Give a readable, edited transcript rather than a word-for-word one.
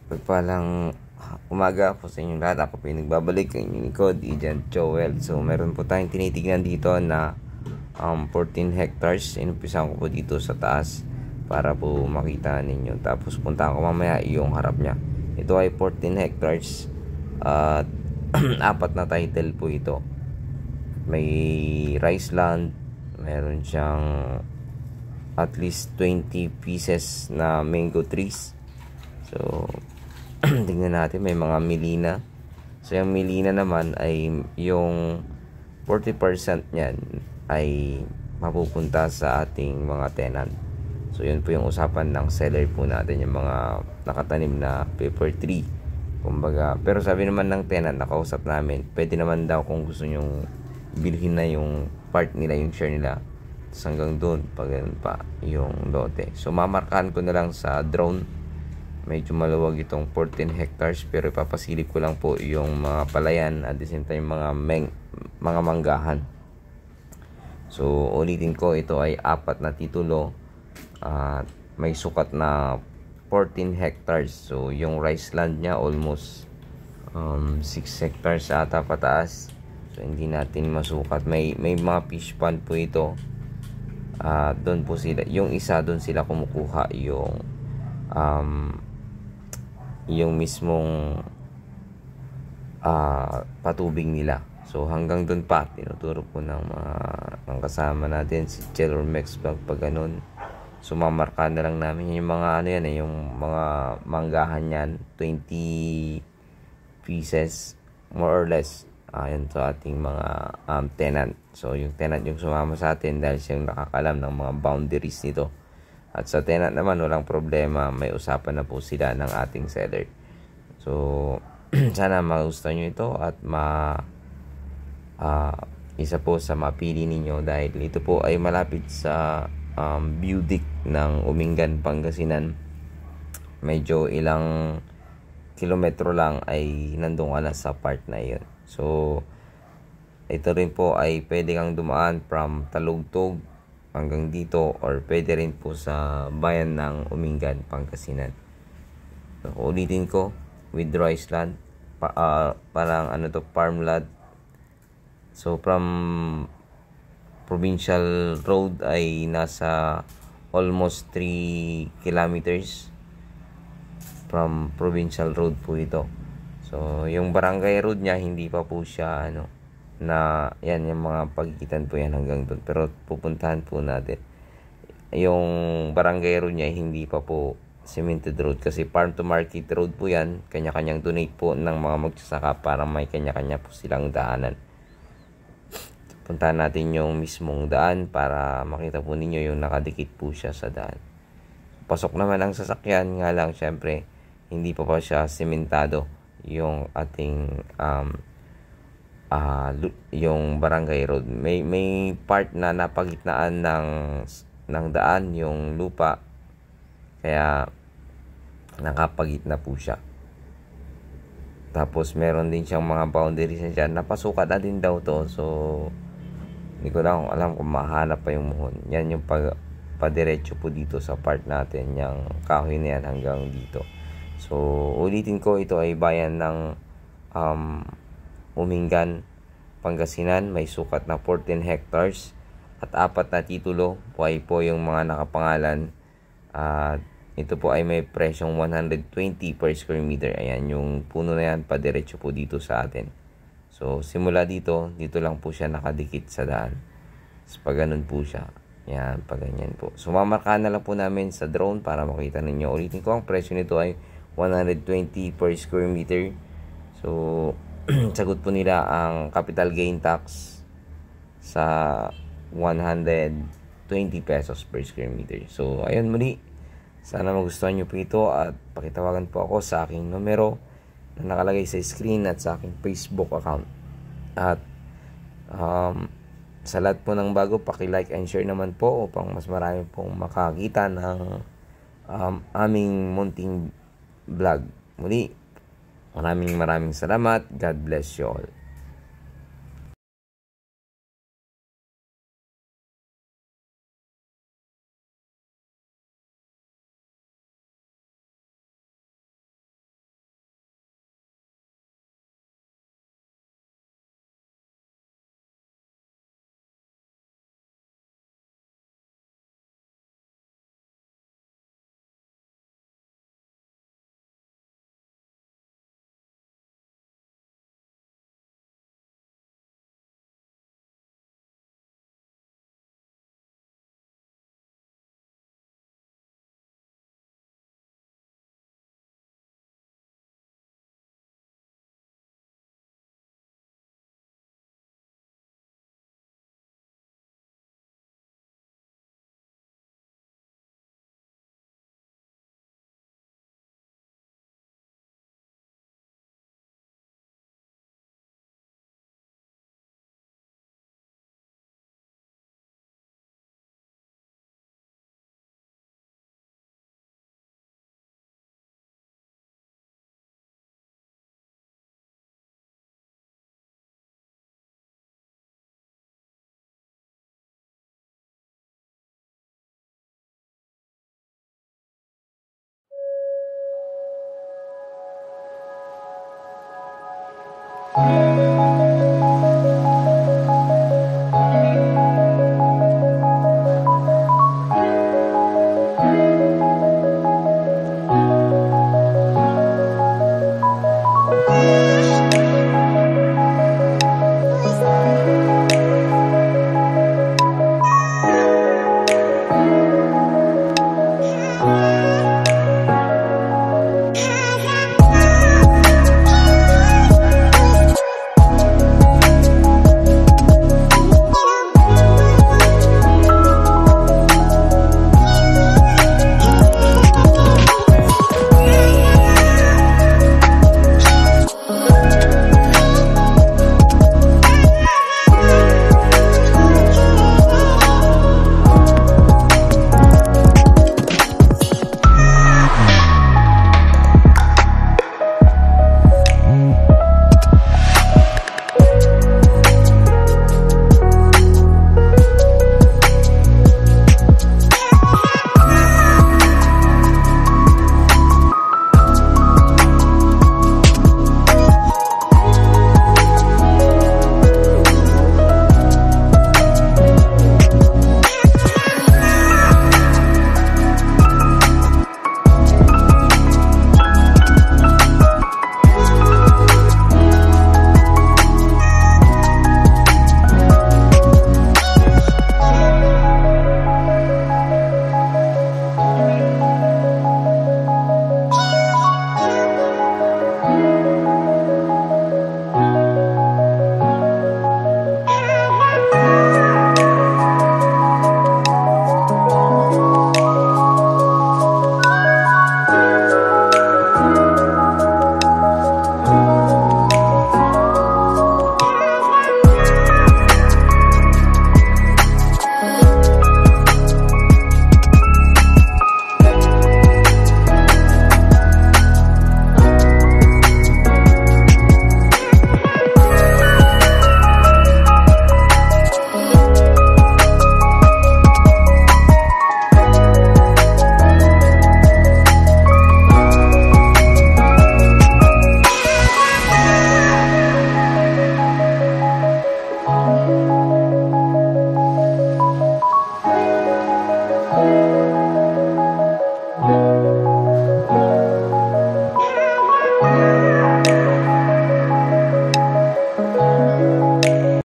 Pagpalang umaga po sa inyong lahat. Ako po yung nagbabalik ang inyong likod, Agent Joel. So meron po tayong tinitignan dito na 14 hectares. Inumpisahan ko po dito sa taas para po makita ninyo. Tapos puntahan ko mamaya yung harap niya. Ito ay 14 hectares at apat na title po ito. May rice land, meron siyang at least 20 pieces na mango trees. So tingnan natin, may mga milina. So yung milina naman ay yung 40% niyan ay mapupunta sa ating mga tenant. So yun po yung usapan ng seller po natin, yung mga nakatanim na pepper tree kumbaga. Pero sabi naman ng tenant, nakausap namin, pwede naman daw kung gusto nyong bilhin na yung part nila, yung share nila, tapos hanggang doon pag ganun pa yung lote. So mamarkahan ko na lang sa drone. Medyo maluwag itong 14 hectares, pero ipapasilip ko lang po yung mga palayan at the same time mga manggahan. So ulitin ko, ito ay apat na titulo at may sukat na 14 hectares. So yung rice land niya almost 6 hectares ata pataas. So hindi natin masukat. May mga fish pond po ito. Doon po sila, yung isa doon sila kumukuha yung mismong patubig nila. So hanggang doon pa tinuturo po ng kasama natin si Chel or Mex Vlog pag ganun. So mamarka na lang namin yung mga ano yan yung mga manggahan yan, 20 pieces more or less ayon sa ating mga tenant. So yung tenant yung sumama sa atin dahil siyang nakakalam ng mga boundaries nito. At sa tenant naman walang problema, may usapan na po sila ng ating seller. So sana magustuhan nyo ito at isa po sa mapili ninyo dahil ito po ay malapit sa view deck ng Umingan, Pangasinan. Medyo ilang kilometro lang ay nandun ka na sa part na yun. So ito rin po ay pwede kang dumaan from Talugtog hanggang dito, or pwede rin po sa bayan ng Umingan, Pangasinan. So ulitin ko, with rice land, parang farmland. So from provincial road ay nasa almost 3 kilometers from provincial road po ito. So yung barangay road niya hindi pa po siya na yan, yung mga pagkikitan po yan hanggang doon, pero pupuntahan po natin. Yung barangay road niya hindi pa po cemented road kasi farm to market road po yan. Kanya-kanyang donate po ng mga magsasaka para may kanya-kanya po silang daanan. Puntahan natin yung mismong daan para makita po ninyo yung nakadikit po siya sa daan. Pasok naman ang sasakyan, nga lang syempre hindi pa siya sementado yung ating yung barangay road. May part na napagitnaan ng daan yung lupa, kaya nakapagitna po siya. Tapos meron din siyang mga boundaries na dyan, napasukat na din daw to. So hindi ko lang alam kung mahanap pa yung muhon. Yan yung padiretso po dito sa part natin, yung kahoy na yan hanggang dito. So ulitin ko, ito ay bayan ng Umingan, Pangasinan. May sukat na 14 hectares at apat na titulo po ay po yung mga nakapangalan. Ito po ay may presyong 120 per square meter. Ayan, yung puno na yan padiretso po dito sa atin. So simula dito lang po siya nakadikit sa daan. So pag ganun po siya, yan, pag ganyan po. So mamarkahan na lang po namin sa drone para makita ninyo. Ulitin ko, ang presyo nito ay 120 per square meter. So sagot po nila ang capital gain tax sa 120 pesos per square meter. So ayun, muli, sana magustuhan nyo po ito at pakitawagan po ako sa aking numero na nakalagay sa screen at sa aking Facebook account. At sa lahat po ng bago, paki-like and share naman po upang mas marami pong makakita ng aming munting vlog. Muli, maraming salamat. God bless you all.